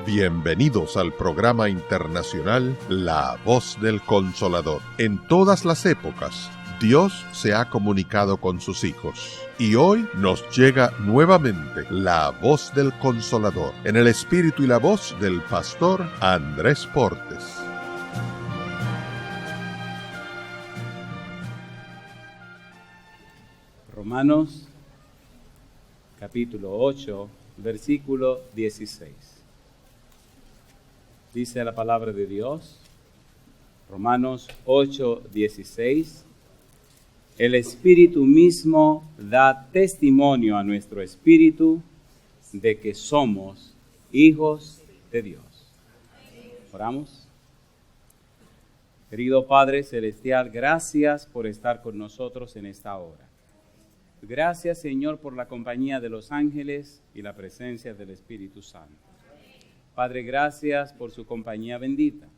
Bienvenidos al programa internacional La Voz del Consolador. En todas las épocas, Dios se ha comunicado con sus hijos. Y hoy nos llega nuevamente la Voz del Consolador, en el espíritu y la voz del pastor Andrés Portes. Romanos, capítulo 8, versículo 16. Dice la palabra de Dios, Romanos 8, 16. El Espíritu mismo da testimonio a nuestro espíritu de que somos hijos de Dios. ¿Oramos? Querido Padre Celestial, gracias por estar con nosotros en esta hora. Gracias, Señor, por la compañía de los ángeles y la presencia del Espíritu Santo. Padre, gracias por su compañía bendita,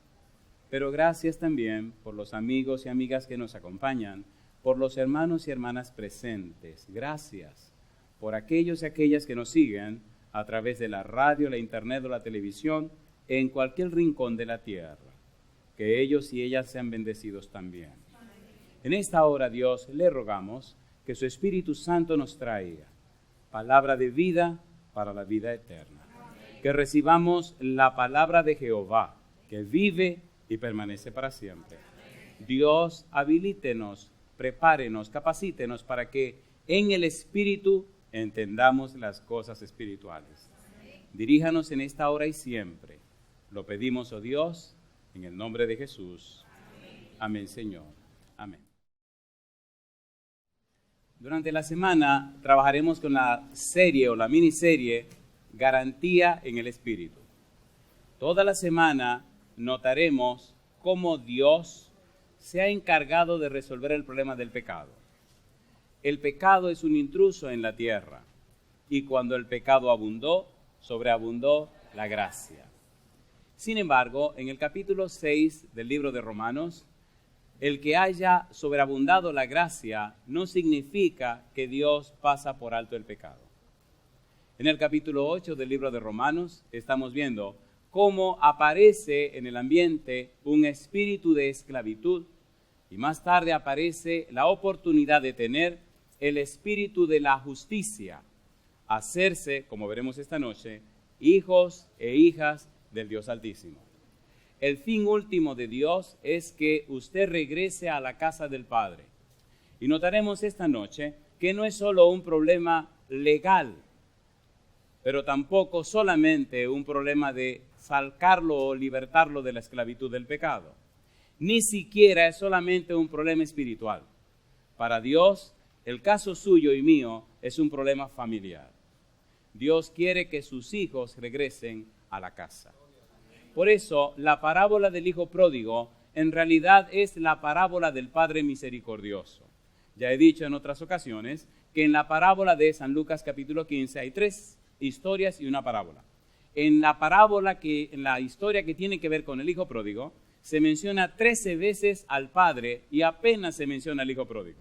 pero gracias también por los amigos y amigas que nos acompañan, por los hermanos y hermanas presentes. Gracias por aquellos y aquellas que nos siguen a través de la radio, la internet o la televisión, en cualquier rincón de la tierra. Que ellos y ellas sean bendecidos también. En esta hora, Dios, le rogamos que su Espíritu Santo nos traiga palabra de vida para la vida eterna. Que recibamos la palabra de Jehová, que vive y permanece para siempre. Dios, habilítenos, prepárenos, capacítenos para que en el Espíritu entendamos las cosas espirituales. Diríjanos en esta hora y siempre. Lo pedimos, oh Dios, en el nombre de Jesús. Amén, Señor. Amén. Durante la semana trabajaremos con la serie o la miniserie Garantía en el Espíritu. Toda la semana notaremos cómo Dios se ha encargado de resolver el problema del pecado. El pecado es un intruso en la tierra y cuando el pecado abundó, sobreabundó la gracia. Sin embargo, en el capítulo 6 del libro de Romanos, el que haya sobreabundado la gracia no significa que Dios pasa por alto el pecado. En el capítulo 8 del libro de Romanos estamos viendo cómo aparece en el ambiente un espíritu de esclavitud y más tarde aparece la oportunidad de tener el espíritu de la justicia, hacerse, como veremos esta noche, hijos e hijas del Dios Altísimo. El fin último de Dios es que usted regrese a la casa del Padre. Y notaremos esta noche que no es solo un problema legal, pero tampoco solamente un problema de sacarlo o libertarlo de la esclavitud del pecado. Ni siquiera es solamente un problema espiritual. Para Dios, el caso suyo y mío es un problema familiar. Dios quiere que sus hijos regresen a la casa. Por eso, la parábola del hijo pródigo en realidad es la parábola del Padre misericordioso. Ya he dicho en otras ocasiones que en la parábola de San Lucas capítulo 15 hay 3 historias y una parábola. En la historia que tiene que ver con el hijo pródigo, se menciona 13 veces al padre y apenas se menciona al hijo pródigo.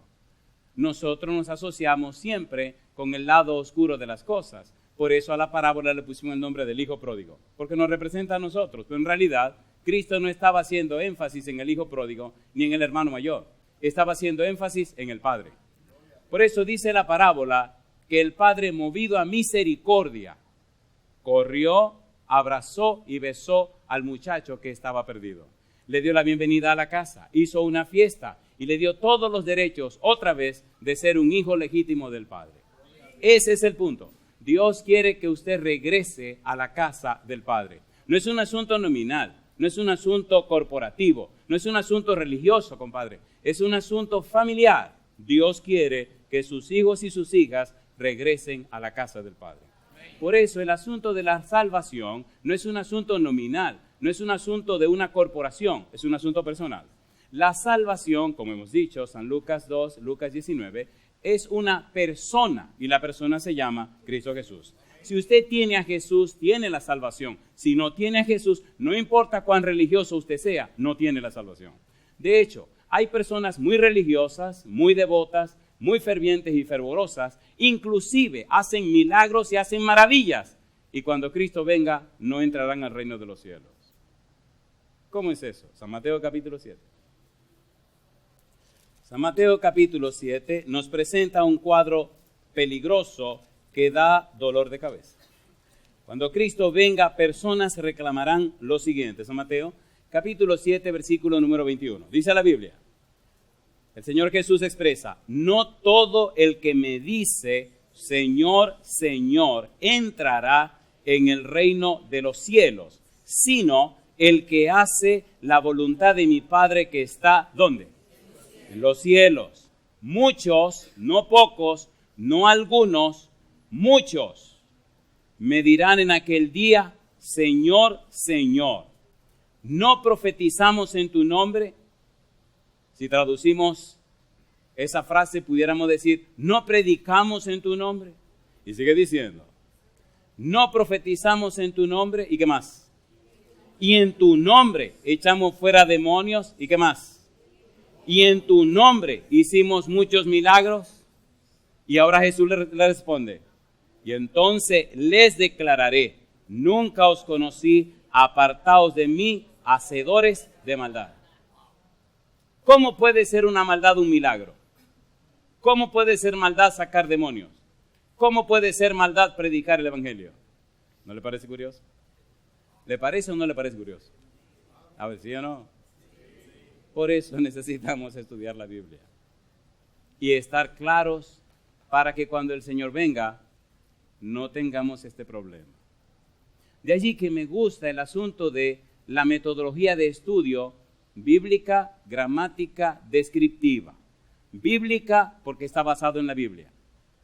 Nosotros nos asociamos siempre con el lado oscuro de las cosas. Por eso a la parábola le pusimos el nombre del hijo pródigo, porque nos representa a nosotros. Pero en realidad, Cristo no estaba haciendo énfasis en el hijo pródigo ni en el hermano mayor. Estaba haciendo énfasis en el padre. Por eso dice la parábola que el padre, movido a misericordia, corrió, abrazó y besó al muchacho que estaba perdido. Le dio la bienvenida a la casa, hizo una fiesta y le dio todos los derechos otra vez de ser un hijo legítimo del Padre. Ese es el punto. Dios quiere que usted regrese a la casa del Padre. No es un asunto nominal, no es un asunto corporativo, no es un asunto religioso, compadre. Es un asunto familiar. Dios quiere que sus hijos y sus hijas regresen a la casa del Padre. Por eso el asunto de la salvación no es un asunto nominal, no es un asunto de una corporación, es un asunto personal. La salvación, como hemos dicho, San Lucas 2, Lucas 19, es una persona y la persona se llama Cristo Jesús. Si usted tiene a Jesús, tiene la salvación. Si no tiene a Jesús, no importa cuán religioso usted sea, no tiene la salvación. De hecho, hay personas muy religiosas, muy devotas, muy fervientes y fervorosas, inclusive hacen milagros y hacen maravillas y cuando Cristo venga no entrarán al reino de los cielos. ¿Cómo es eso? San Mateo capítulo 7. San Mateo capítulo 7 nos presenta un cuadro peligroso que da dolor de cabeza. Cuando Cristo venga, personas reclamarán lo siguiente. San Mateo capítulo 7, versículo número 21. Dice la Biblia, el Señor Jesús expresa, no todo el que me dice, Señor, Señor, entrará en el reino de los cielos, sino el que hace la voluntad de mi Padre que está, ¿dónde? En los cielos. Muchos, no pocos, no algunos, muchos me dirán en aquel día, Señor, Señor, ¿no profetizamos en tu nombre? Si traducimos esa frase, pudiéramos decir, ¿no predicamos en tu nombre? Y sigue diciendo, ¿no profetizamos en tu nombre? ¿Y qué más? Y en tu nombre echamos fuera demonios. ¿Y qué más? Y en tu nombre hicimos muchos milagros. Y ahora Jesús le responde, y entonces les declararé, nunca os conocí, apartaos de mí, hacedores de maldad. ¿Cómo puede ser una maldad un milagro? ¿Cómo puede ser maldad sacar demonios? ¿Cómo puede ser maldad predicar el evangelio? ¿No le parece curioso? ¿Le parece o no le parece curioso? A ver, ¿sí o no? Por eso necesitamos estudiar la Biblia y estar claros para que cuando el Señor venga no tengamos este problema. De allí que me gusta el asunto de la metodología de estudio bíblica, gramática, descriptiva. Bíblica porque está basado en la Biblia.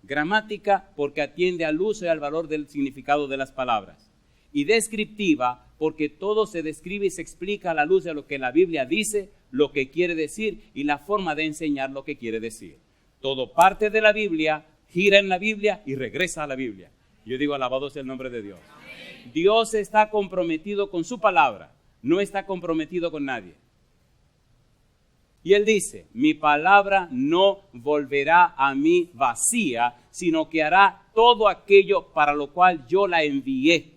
Gramática porque atiende al uso y al valor del significado de las palabras. Y descriptiva porque todo se describe y se explica a la luz de lo que la Biblia dice, lo que quiere decir y la forma de enseñar lo que quiere decir. Todo parte de la Biblia, gira en la Biblia y regresa a la Biblia. Yo digo, alabado sea el nombre de Dios. Dios está comprometido con su palabra, no está comprometido con nadie. Y Él dice, mi palabra no volverá a mí vacía, sino que hará todo aquello para lo cual yo la envié.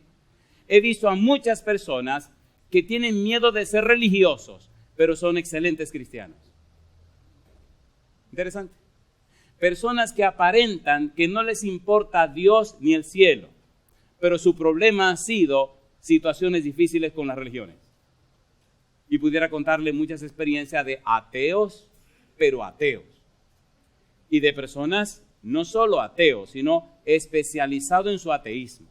He visto a muchas personas que tienen miedo de ser religiosos, pero son excelentes cristianos. Interesante. Personas que aparentan que no les importa Dios ni el cielo, pero su problema ha sido situaciones difíciles con las religiones. Y pudiera contarle muchas experiencias de ateos, pero ateos. Y de personas no solo ateos, sino especializados en su ateísmo.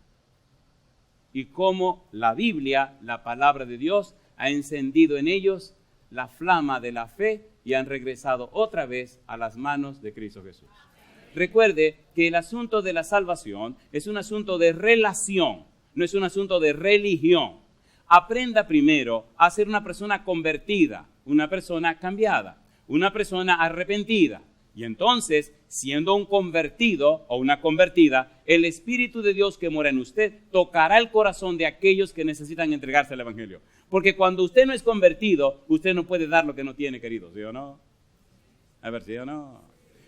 Y cómo la Biblia, la palabra de Dios, ha encendido en ellos la flama de la fe y han regresado otra vez a las manos de Cristo Jesús. Recuerde que el asunto de la salvación es un asunto de relación, no es un asunto de religión. Aprenda primero a ser una persona convertida, una persona cambiada, una persona arrepentida. Y entonces, siendo un convertido o una convertida, el Espíritu de Dios que mora en usted tocará el corazón de aquellos que necesitan entregarse al Evangelio. Porque cuando usted no es convertido, usted no puede dar lo que no tiene, querido, ¿sí o no? A ver, ¿sí o no?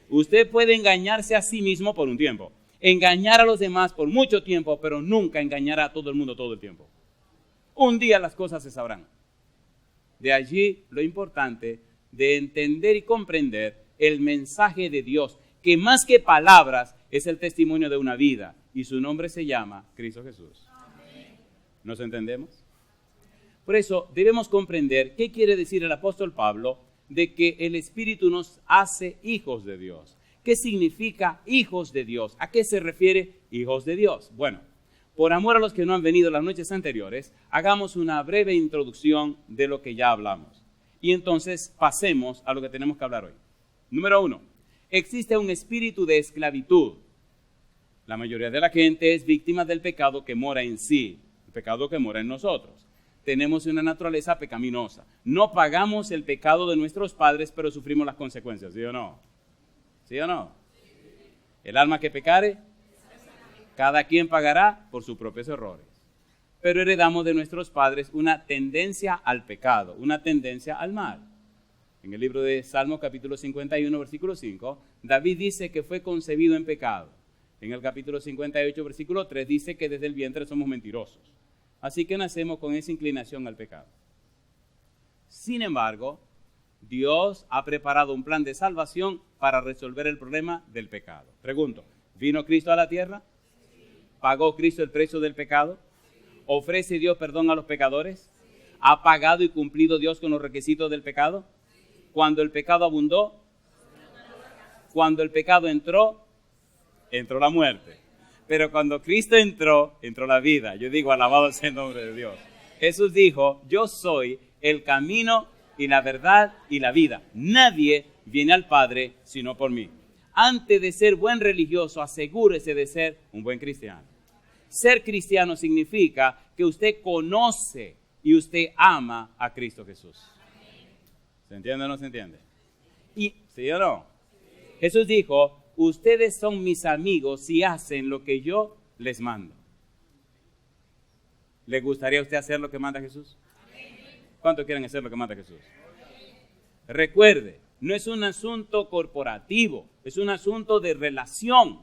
Usted puede engañarse a sí mismo por un tiempo, engañar a los demás por mucho tiempo, pero nunca engañará a todo el mundo todo el tiempo. Un día las cosas se sabrán. De allí lo importante de entender y comprender el mensaje de Dios, que más que palabras es el testimonio de una vida, y su nombre se llama Cristo Jesús. ¿Nos entendemos? Por eso debemos comprender qué quiere decir el apóstol Pablo de que el Espíritu nos hace hijos de Dios. ¿Qué significa hijos de Dios? ¿A qué se refiere hijos de Dios? Bueno, por amor a los que no han venido las noches anteriores, hagamos una breve introducción de lo que ya hablamos. Y entonces pasemos a lo que tenemos que hablar hoy. Número 1, existe un espíritu de esclavitud. La mayoría de la gente es víctima del pecado que mora en sí, el pecado que mora en nosotros. Tenemos una naturaleza pecaminosa. No pagamos el pecado de nuestros padres, pero sufrimos las consecuencias, ¿sí o no? ¿Sí o no? El alma que pecare, cada quien pagará por sus propios errores. Pero heredamos de nuestros padres una tendencia al pecado, una tendencia al mal. En el libro de Salmos capítulo 51, versículo 5, David dice que fue concebido en pecado. En el capítulo 58, versículo 3, dice que desde el vientre somos mentirosos. Así que nacemos con esa inclinación al pecado. Sin embargo, Dios ha preparado un plan de salvación para resolver el problema del pecado. Pregunto, ¿vino Cristo a la tierra? ¿Pagó Cristo el precio del pecado? ¿Ofrece Dios perdón a los pecadores? ¿Ha pagado y cumplido Dios con los requisitos del pecado? Cuando el pecado abundó, cuando el pecado entró la muerte. Pero cuando Cristo entró la vida. Yo digo, alabado sea el nombre de Dios. Jesús dijo, yo soy el camino y la verdad y la vida. Nadie viene al Padre sino por mí. Antes de ser buen religioso, asegúrese de ser un buen cristiano. Ser cristiano significa que usted conoce y usted ama a Cristo Jesús. ¿Se entiende o no se entiende? ¿Y sí o no? Jesús dijo, ustedes son mis amigos si hacen lo que yo les mando. ¿Le gustaría a usted hacer lo que manda Jesús? ¿Cuántos quieren hacer lo que manda Jesús? Recuerde, no es un asunto corporativo, es un asunto de relación.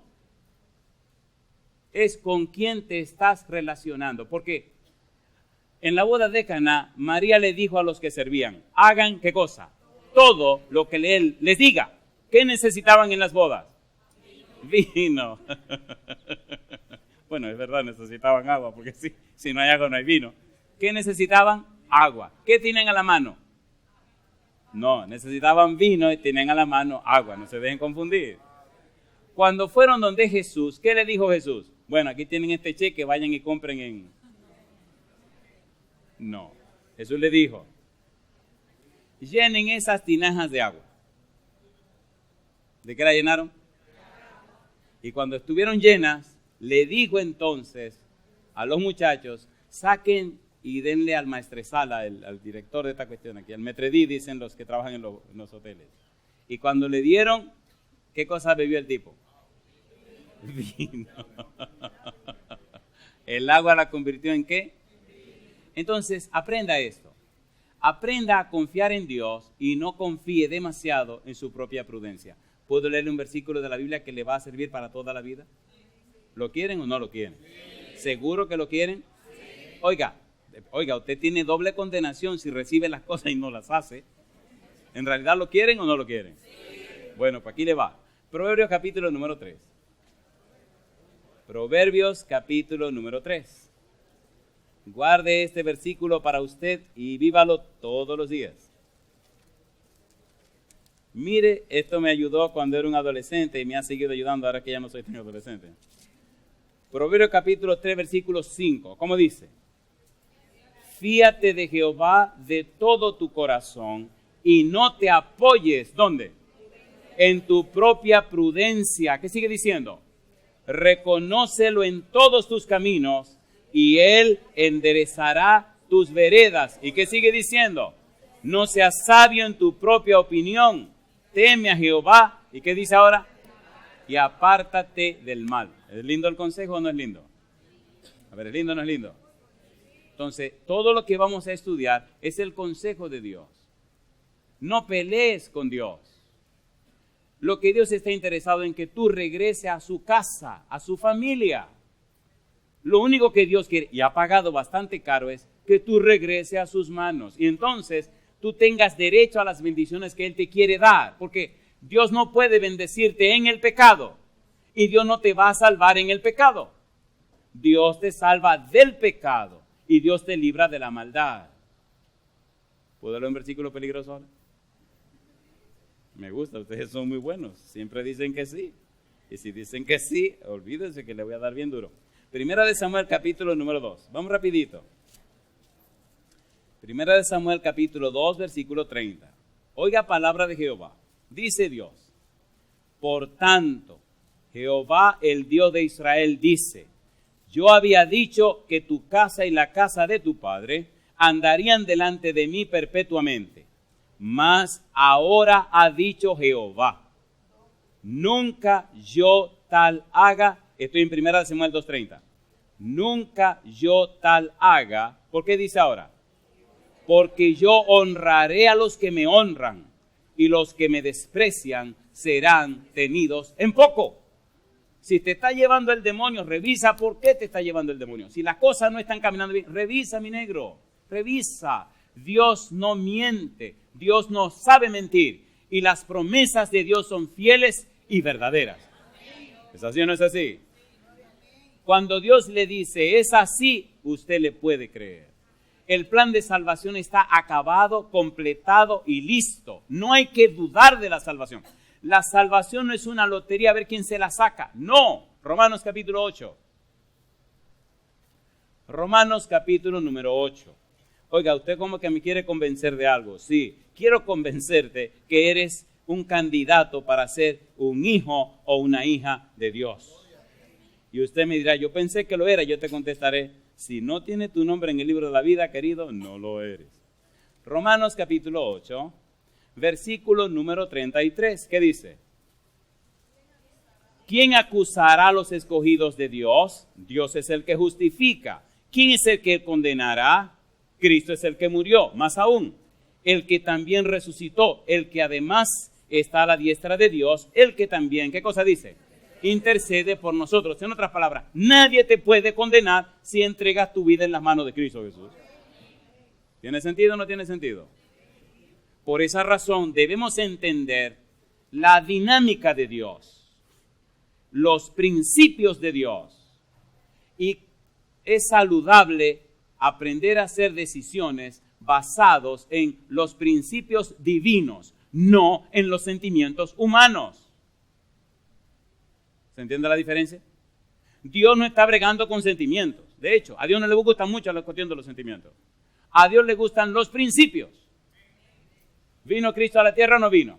Es con quién te estás relacionando. Porque en la boda de Caná, María le dijo a los que servían, hagan ¿qué cosa? Todo lo que él les diga. ¿Qué necesitaban en las bodas? Vino. Bueno, es verdad, necesitaban agua, porque si no hay agua no hay vino. ¿Qué necesitaban? Agua. ¿Qué tienen a la mano? No, necesitaban vino y tienen a la mano agua, no se dejen confundir. Cuando fueron donde Jesús, ¿qué le dijo Jesús? Bueno, aquí tienen este cheque, vayan y compren en... No, Jesús le dijo, llenen esas tinajas de agua. ¿De qué la llenaron? Y cuando estuvieron llenas, le dijo entonces a los muchachos, saquen y denle al maestresala, al director de esta cuestión aquí, al metredí, dicen los que trabajan en los hoteles. Y cuando le dieron, ¿qué cosa bebió el tipo? Vino. El agua la convirtió en ¿qué? Entonces, aprenda esto. Aprenda a confiar en Dios y no confíe demasiado en su propia prudencia. ¿Puedo leerle un versículo de la Biblia que le va a servir para toda la vida? ¿Lo quieren o no lo quieren? ¿Seguro que lo quieren? Oiga, usted tiene doble condenación si recibe las cosas y no las hace. ¿En realidad lo quieren o no lo quieren? Bueno, pues aquí le va. Proverbios capítulo número 3. Proverbios capítulo número 3. Guarde este versículo para usted y vívalo todos los días. Mire, esto me ayudó cuando era un adolescente y me ha seguido ayudando ahora que ya no soy tan adolescente. Proverbios capítulo 3, versículo 5. ¿Cómo dice? Fíate de Jehová de todo tu corazón y no te apoyes, ¿dónde? En tu propia prudencia. ¿Qué sigue diciendo? Reconócelo en todos tus caminos y Él enderezará tus veredas. ¿Y qué sigue diciendo? No seas sabio en tu propia opinión. Teme a Jehová. ¿Y qué dice ahora? Y apártate del mal. ¿Es lindo el consejo o no es lindo? A ver, ¿es lindo o no es lindo? Entonces, todo lo que vamos a estudiar es el consejo de Dios. No pelees con Dios. Lo que Dios está interesado en que tú regreses a su casa, a su familia. Lo único que Dios quiere, y ha pagado bastante caro, es que tú regreses a sus manos. Y entonces tú tengas derecho a las bendiciones que Él te quiere dar. Porque Dios no puede bendecirte en el pecado. Y Dios no te va a salvar en el pecado. Dios te salva del pecado. Y Dios te libra de la maldad. ¿Puedo leer un versículo peligroso ahora? Me gusta, ustedes son muy buenos. Siempre dicen que sí. Y si dicen que sí, olvídense que le voy a dar bien duro. Primera de Samuel capítulo número 2. Vamos rapidito. Primera de Samuel capítulo 2 versículo 30. Oiga palabra de Jehová. Dice Dios. Por tanto, Jehová el Dios de Israel dice. Yo había dicho que tu casa y la casa de tu padre andarían delante de mí perpetuamente. Mas ahora ha dicho Jehová. Nunca yo tal haga. Estoy en 1 Samuel 2:30. Nunca yo tal haga. ¿Por qué dice ahora? Porque yo honraré a los que me honran y los que me desprecian serán tenidos en poco. Si te está llevando el demonio, revisa por qué te está llevando el demonio. Si las cosas no están caminando bien, revisa, mi negro, revisa. Dios no miente, Dios no sabe mentir. Y las promesas de Dios son fieles y verdaderas. ¿Es así o no es así? Cuando Dios le dice, es así, usted le puede creer. El plan de salvación está acabado, completado y listo. No hay que dudar de la salvación. La salvación no es una lotería a ver quién se la saca. No. Romanos capítulo 8. Romanos capítulo número 8. Oiga, usted como que me quiere convencer de algo. Sí, quiero convencerte que eres un candidato para ser un hijo o una hija de Dios. Y usted me dirá, yo pensé que lo era. Yo te contestaré, si no tiene tu nombre en el libro de la vida, querido, no lo eres. Romanos capítulo 8. Versículo número 33, ¿qué dice? ¿Quién acusará a los escogidos de Dios? Dios es el que justifica. ¿Quién es el que condenará? Cristo es el que murió, más aún, el que también resucitó, el que además está a la diestra de Dios, el que también, ¿qué cosa dice? Intercede por nosotros. En otras palabras, nadie te puede condenar si entregas tu vida en las manos de Cristo Jesús. ¿Tiene sentido o no tiene sentido? Por esa razón debemos entender la dinámica de Dios, los principios de Dios. Y es saludable aprender a hacer decisiones basados en los principios divinos, no en los sentimientos humanos. ¿Se entiende la diferencia? Dios no está bregando con sentimientos. De hecho, a Dios no le gusta mucho la cuestión de los sentimientos. A Dios le gustan los principios. ¿Vino Cristo a la tierra o no vino?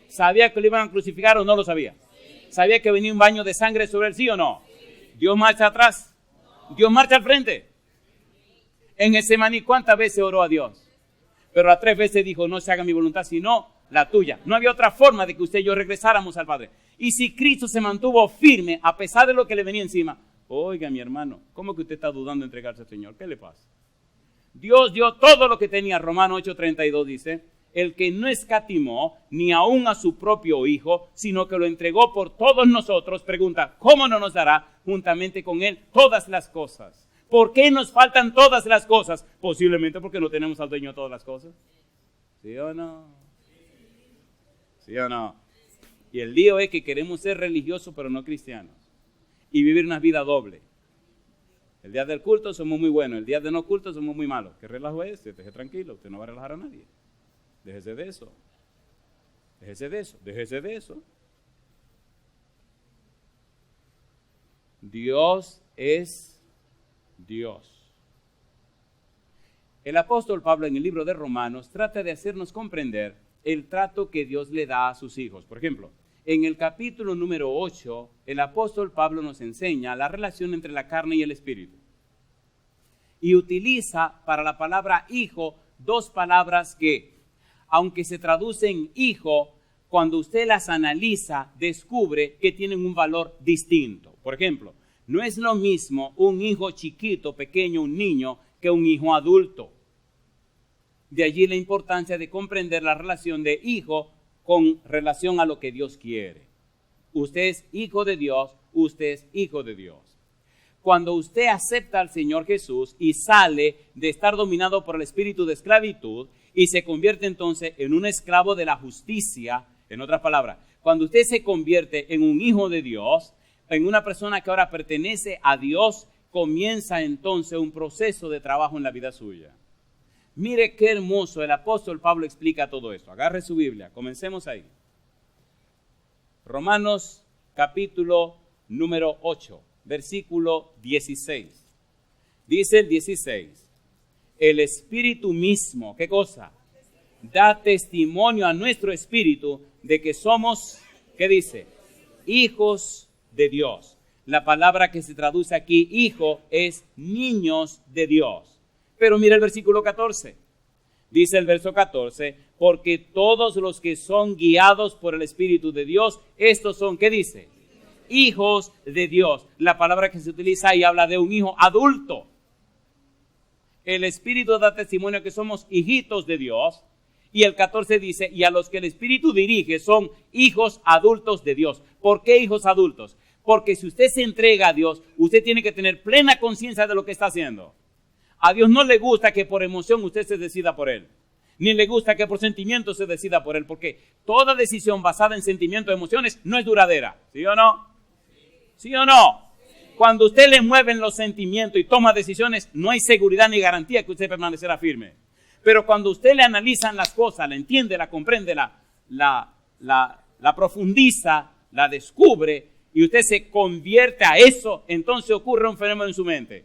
¿Sabía que lo iban a crucificar o no lo sabía? ¿Sabía que venía un baño de sangre sobre él, sí o no? ¿Dios marcha atrás? ¿Dios marcha al frente? En Getsemaní, ¿cuántas veces oró a Dios? Pero a 3 veces dijo, no se haga mi voluntad, sino la tuya. No había otra forma de que usted y yo regresáramos al Padre. Y si Cristo se mantuvo firme, a pesar de lo que le venía encima, oiga, mi hermano, ¿cómo que usted está dudando de entregarse al Señor? ¿Qué le pasa? Dios dio todo lo que tenía. Romanos 8:32 dice, el que no escatimó ni aún a su propio Hijo, sino que lo entregó por todos nosotros, pregunta, ¿cómo no nos dará juntamente con Él todas las cosas? ¿Por qué nos faltan todas las cosas? Posiblemente porque no tenemos al dueño de todas las cosas. ¿Sí o no? ¿Sí o no? Y el lío es que queremos ser religiosos pero no cristianos. Y vivir una vida doble. El día del culto somos muy buenos, el día de no culto somos muy malos. ¿Qué relajo es? Déjese tranquilo, usted no va a relajar a nadie. Déjese de eso. Déjese de eso. Déjese de eso. Dios es Dios. El apóstol Pablo en el libro de Romanos trata de hacernos comprender el trato que Dios le da a sus hijos. Por ejemplo, en el capítulo número 8, el apóstol Pablo nos enseña la relación entre la carne y el espíritu. Y utiliza para la palabra hijo 2 palabras que, aunque se traducen hijo, cuando usted las analiza, descubre que tienen un valor distinto. Por ejemplo, no es lo mismo un hijo chiquito, pequeño, un niño, que un hijo adulto. De allí la importancia de comprender la relación de hijo con relación a lo que Dios quiere. Usted es hijo de Dios, usted es hijo de Dios. Cuando usted acepta al Señor Jesús y sale de estar dominado por el espíritu de esclavitud y se convierte entonces en un esclavo de la justicia, en otras palabras, cuando usted se convierte en un hijo de Dios, en una persona que ahora pertenece a Dios, comienza entonces un proceso de trabajo en la vida suya. Mire qué hermoso, el apóstol Pablo explica todo esto. Agarre su Biblia, comencemos ahí. Romanos capítulo número 8, versículo 16. Dice el 16, el Espíritu mismo, ¿qué cosa? Da testimonio a nuestro espíritu de que somos, ¿qué dice? Hijos de Dios. La palabra que se traduce aquí, hijo, es niños de Dios. Pero mira el versículo 14. Dice el verso 14, porque todos los que son guiados por el Espíritu de Dios, estos son, ¿qué dice? Hijos de Dios. La palabra que se utiliza ahí habla de un hijo adulto. El Espíritu da testimonio que somos hijitos de Dios. Y el 14 dice, y a los que el Espíritu dirige son hijos adultos de Dios. ¿Por qué hijos adultos? Porque si usted se entrega a Dios, usted tiene que tener plena conciencia de lo que está haciendo. A Dios no le gusta que por emoción usted se decida por Él. Ni le gusta que por sentimiento se decida por Él. Porque toda decisión basada en sentimientos y emociones no es duradera. ¿Sí o no? ¿Sí o no? Cuando usted le mueven los sentimientos y toma decisiones, no hay seguridad ni garantía que usted permanecerá firme. Pero cuando usted le analiza las cosas, la entiende, la comprende, la profundiza, la descubre, y usted se convierte a eso, entonces ocurre un fenómeno en su mente.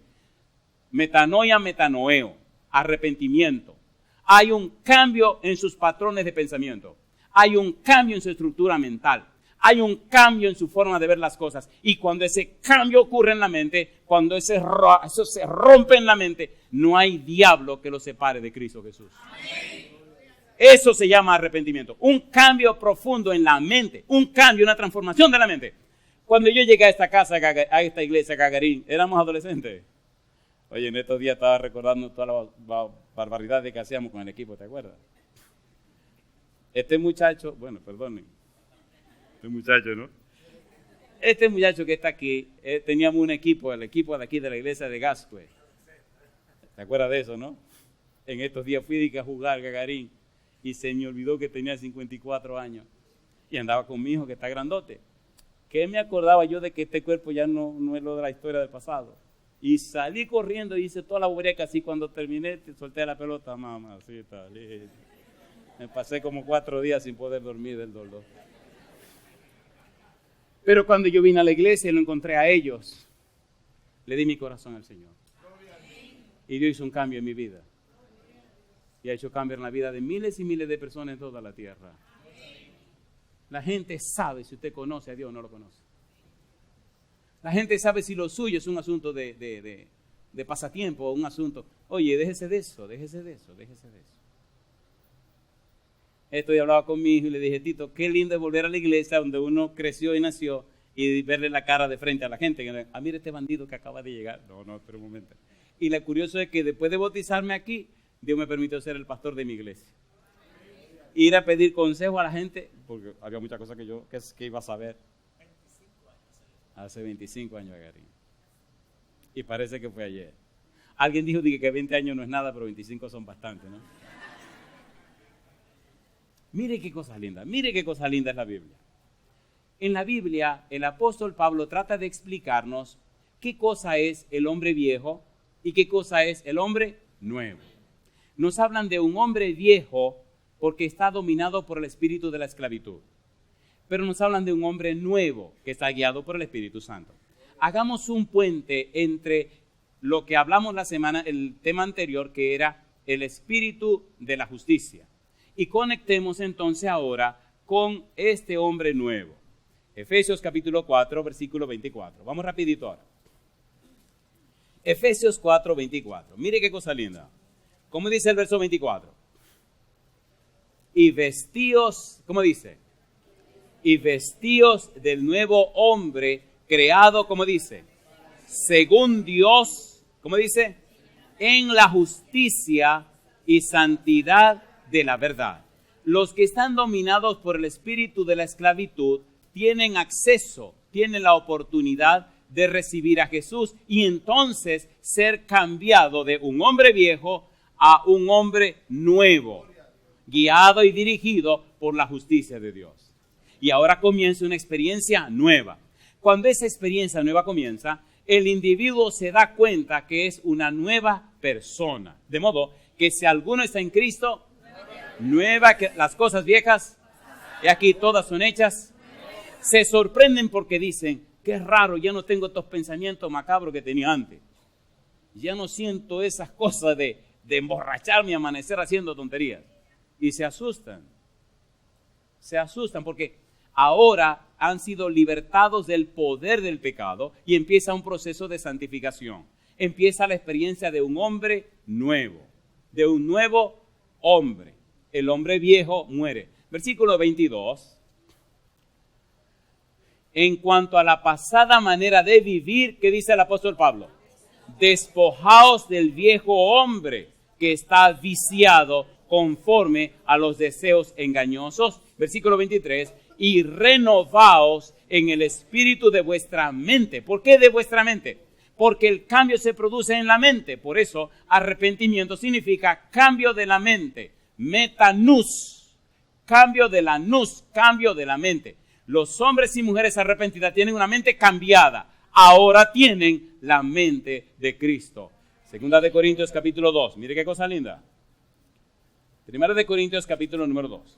Metanoia, metanoeo, arrepentimiento. Hay un cambio en sus patrones de pensamiento. Hay un cambio en su estructura mental. Hay un cambio en su forma de ver las cosas. Y cuando ese cambio ocurre en la mente, cuando eso se rompe en la mente, no hay diablo que lo separe de Cristo Jesús. Eso se llama arrepentimiento. Un cambio profundo en la mente. Un cambio, una transformación de la mente. Cuando yo llegué a esta casa, a esta iglesia, Gagarín, éramos adolescentes. Oye, en estos días estaba recordando todas las barbaridades que hacíamos con el equipo, ¿te acuerdas? Este muchacho, bueno, perdonen. Este muchacho, ¿no? Este muchacho que está aquí, teníamos un equipo, el equipo de aquí de la iglesia de Gascue. ¿Te acuerdas de eso, no? En estos días fui a jugar Gagarín y se me olvidó que tenía 54 años. Y andaba con mi hijo que está grandote. ¿Qué me acordaba yo de que este cuerpo ya no es lo de la historia del pasado? Y salí corriendo y hice toda la bobería que así cuando terminé, solté la pelota, mamacita. Me pasé como 4 días sin poder dormir del dolor. Pero cuando yo vine a la iglesia y lo encontré a ellos, le di mi corazón al Señor. Y Dios hizo un cambio en mi vida. Y ha hecho cambio en la vida de miles y miles de personas en toda la tierra. La gente sabe si usted conoce a Dios o no lo conoce. La gente sabe si lo suyo es un asunto de pasatiempo o un asunto. Oye, déjese de eso. Esto yo hablaba con mi hijo y le dije, Tito, qué lindo es volver a la iglesia donde uno creció y nació y verle la cara de frente a la gente. Mira este bandido que acaba de llegar. No, espera un momento. Y lo curioso es que después de bautizarme aquí, Dios me permitió ser el pastor de mi iglesia. Ir a pedir consejo a la gente, porque había muchas cosas que iba a saber. Hace 25 años, Gagarín. Y parece que fue ayer. Alguien dijo que 20 años no es nada, pero 25 son bastante, ¿no? Mire qué cosa linda es la Biblia. En la Biblia, el apóstol Pablo trata de explicarnos qué cosa es el hombre viejo y qué cosa es el hombre nuevo. Nos hablan de un hombre viejo porque está dominado por el espíritu de la esclavitud. Pero nos hablan de un hombre nuevo que está guiado por el Espíritu Santo. Hagamos un puente entre lo que hablamos la semana, el tema anterior, que era el espíritu de la justicia. Y conectemos entonces ahora con este hombre nuevo. Efesios capítulo 4, versículo 24. Vamos rapidito ahora. Efesios 4, 24. Mire qué cosa linda. ¿Cómo dice el verso 24? Y vestíos, ¿cómo dice? Y vestíos del nuevo hombre creado, ¿cómo dice? Según Dios, ¿cómo dice? En la justicia y santidad de la verdad. Los que están dominados por el espíritu de la esclavitud tienen acceso, tienen la oportunidad de recibir a Jesús y entonces ser cambiado de un hombre viejo a un hombre nuevo, guiado y dirigido por la justicia de Dios. Y ahora comienza una experiencia nueva. Cuando esa experiencia nueva comienza, el individuo se da cuenta que es una nueva persona. De modo que si alguno está en Cristo, nueva, que las cosas viejas, y aquí todas son hechas, se sorprenden porque dicen, qué raro, ya no tengo estos pensamientos macabros que tenía antes. Ya no siento esas cosas de emborracharme y amanecer haciendo tonterías. Y se asustan porque ahora han sido libertados del poder del pecado y empieza un proceso de santificación. Empieza la experiencia de un hombre nuevo, de un nuevo hombre. El hombre viejo muere. Versículo 22. En cuanto a la pasada manera de vivir, ¿qué dice el apóstol Pablo? Despojaos del viejo hombre que está viciado conforme a los deseos engañosos. Versículo 23. y renovaos en el espíritu de vuestra mente. ¿Por qué de vuestra mente? Porque el cambio se produce en la mente. Por eso arrepentimiento significa cambio de la mente. Metanus, cambio de la nous, cambio de la mente. Los hombres y mujeres arrepentidas tienen una mente cambiada. Ahora tienen la mente de Cristo. Segunda de Corintios capítulo 2. Mire qué cosa linda. Primera de Corintios capítulo número 2.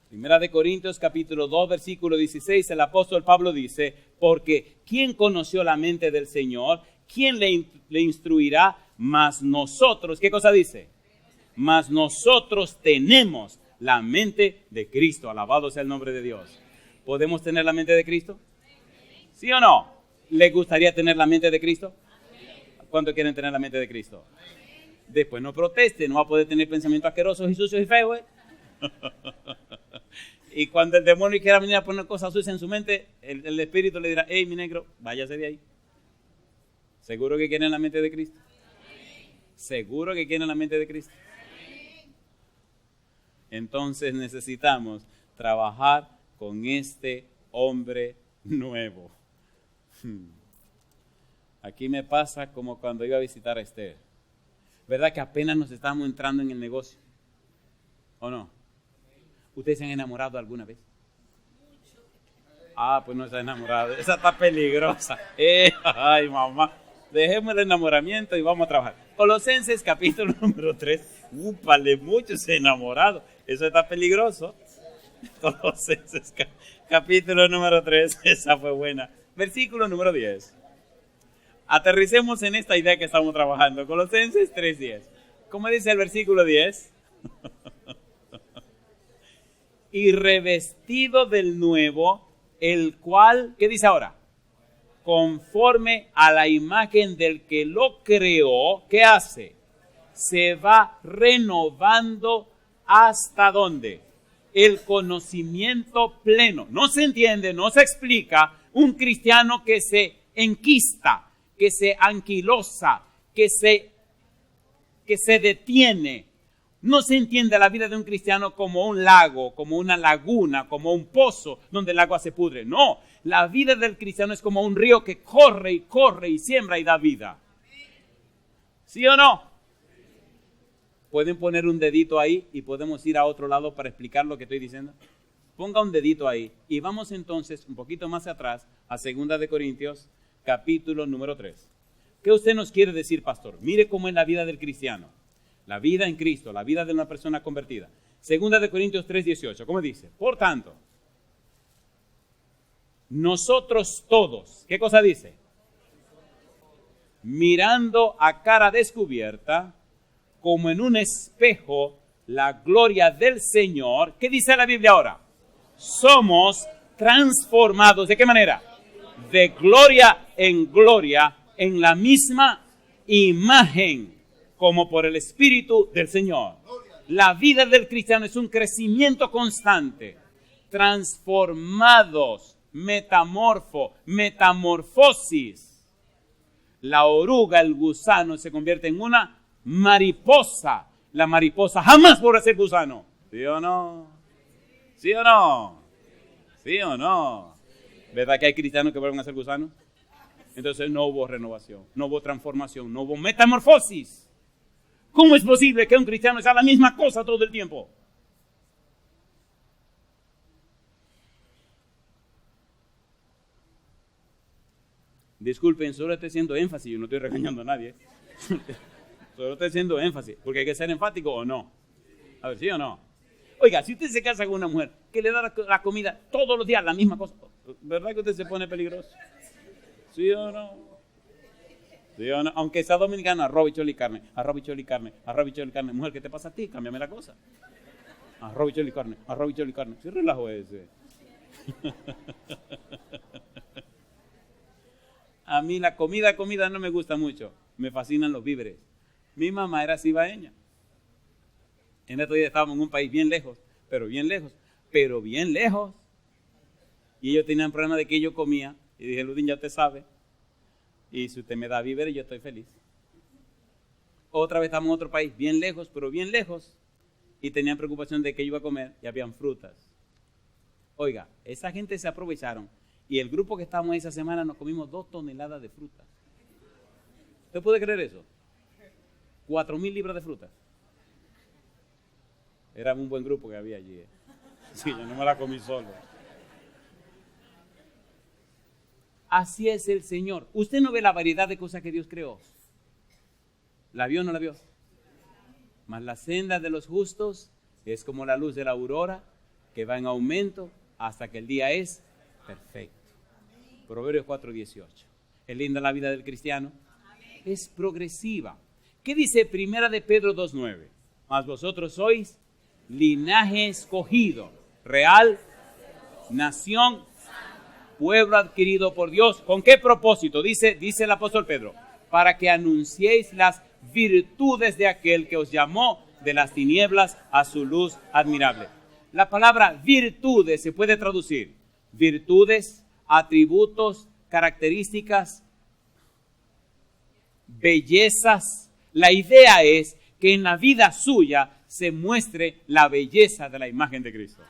Primera de Corintios capítulo 2 versículo 16. El apóstol Pablo dice, porque ¿quién conoció la mente del Señor? ¿Quién le instruirá? Mas nosotros, ¿qué cosa dice? Mas nosotros tenemos la mente de Cristo. Alabado sea el nombre de Dios. ¿Podemos tener la mente de Cristo? ¿Sí o no? ¿Les gustaría tener la mente de Cristo? ¿Cuántos quieren tener la mente de Cristo? Después no proteste, no va a poder tener pensamientos asquerosos y sucios y feos. Y cuando el demonio quiera venir a poner cosas sucias en su mente, el espíritu le dirá, hey, mi negro, váyase de ahí. ¿Seguro que quieren la mente de Cristo? ¿Seguro que quieren la mente de Cristo? Entonces necesitamos trabajar con este hombre nuevo. Aquí me pasa como cuando iba a visitar a Esther. ¿Verdad que apenas nos estamos entrando en el negocio? ¿O no? ¿Ustedes se han enamorado alguna vez? Ah, pues no está enamorado. Esa está peligrosa. Ay, mamá. Dejemos el enamoramiento y vamos a trabajar. Colosenses capítulo número 3. Úpale, muchos enamorados. Eso está peligroso. Colosenses capítulo número 3. Esa fue buena. Versículo número 10. Aterricemos en esta idea que estamos trabajando. Colosenses 3:10. ¿Cómo dice el versículo 10? Y revestido del nuevo, el cual, ¿qué dice ahora? Conforme a la imagen del que lo creó, ¿qué hace? Se va renovando ¿hasta dónde? El conocimiento pleno. No se entiende, no se explica un cristiano que se enquista, que se anquilosa, que se detiene. No se entiende la vida de un cristiano como un lago, como una laguna, como un pozo donde el agua se pudre. No, la vida del cristiano es como un río que corre y corre y siembra y da vida. ¿Sí o no? ¿Pueden poner un dedito ahí y podemos ir a otro lado para explicar lo que estoy diciendo? Ponga un dedito ahí y vamos entonces un poquito más atrás a 2 de Corintios capítulo número 3. ¿Qué usted nos quiere decir, pastor? Mire cómo es la vida del cristiano. La vida en Cristo, la vida de una persona convertida. 2 de Corintios 3:18, ¿cómo dice? Por tanto, nosotros todos, ¿qué cosa dice? Mirando a cara descubierta, como en un espejo, la gloria del Señor. ¿Qué dice la Biblia ahora? Somos transformados. ¿De qué manera? De gloria en la misma imagen, como por el Espíritu del Señor. La vida del cristiano es un crecimiento constante. Transformados, metamorfosis. La oruga, el gusano, se convierte en una mariposa. La mariposa jamás podrá ser gusano. ¿Sí o no? ¿Sí o no? ¿Sí o no? ¿Verdad que hay cristianos que vuelven a ser gusanos? Entonces no hubo renovación, no hubo transformación, no hubo metamorfosis. ¿Cómo es posible que un cristiano sea la misma cosa todo el tiempo? Disculpen, solo estoy haciendo énfasis, yo no estoy regañando a nadie. Solo estoy haciendo énfasis, porque hay que ser enfático o no. A ver, ¿sí o no? Oiga, si usted se casa con una mujer que le da la comida todos los días la misma cosa, ¿verdad que usted se pone peligroso? ¿Sí o no? ¿Sí o no? Aunque sea dominicano, arroz, bichuelo y carne, arroz, bichuelo y carne, arroz, bichuelo y carne. Mujer, ¿qué te pasa a ti? Cámbiame la cosa. Arroz, bichuelo y carne, arroz, bichuelo y carne. ¿Sí relajo ese? A mí la comida no me gusta mucho. Me fascinan los víveres. Mi mamá era cibaeña. En estos días estábamos en un país bien lejos. Y ellos tenían problema de que yo comía. Y dije, Ludín, ya usted sabe. Y si usted me da víveres, yo estoy feliz. Otra vez estamos en otro país, bien lejos, pero bien lejos. Y tenían preocupación de que yo iba a comer y habían frutas. Oiga, esa gente se aprovecharon y el grupo que estábamos esa semana nos comimos 2 toneladas de fruta. ¿Usted puede creer eso? 4,000 libras de fruta. Era un buen grupo que había allí. Sí, yo no me la comí solo. Así es el Señor. Usted no ve la variedad de cosas que Dios creó. ¿La vio o no la vio? Mas la senda de los justos es como la luz de la aurora que va en aumento hasta que el día es perfecto. Proverbios 4:18. ¿Es linda la vida del cristiano? Es progresiva. ¿Qué dice Primera de Pedro 2:9? Mas vosotros sois linaje escogido, real, nación, pueblo adquirido por Dios. ¿Con qué propósito? Dice el apóstol Pedro, para que anunciéis las virtudes de aquel que os llamó de las tinieblas a su luz admirable. La palabra virtudes se puede traducir virtudes, atributos, características, bellezas. La idea es que en la vida suya se muestre la belleza de la imagen de Cristo.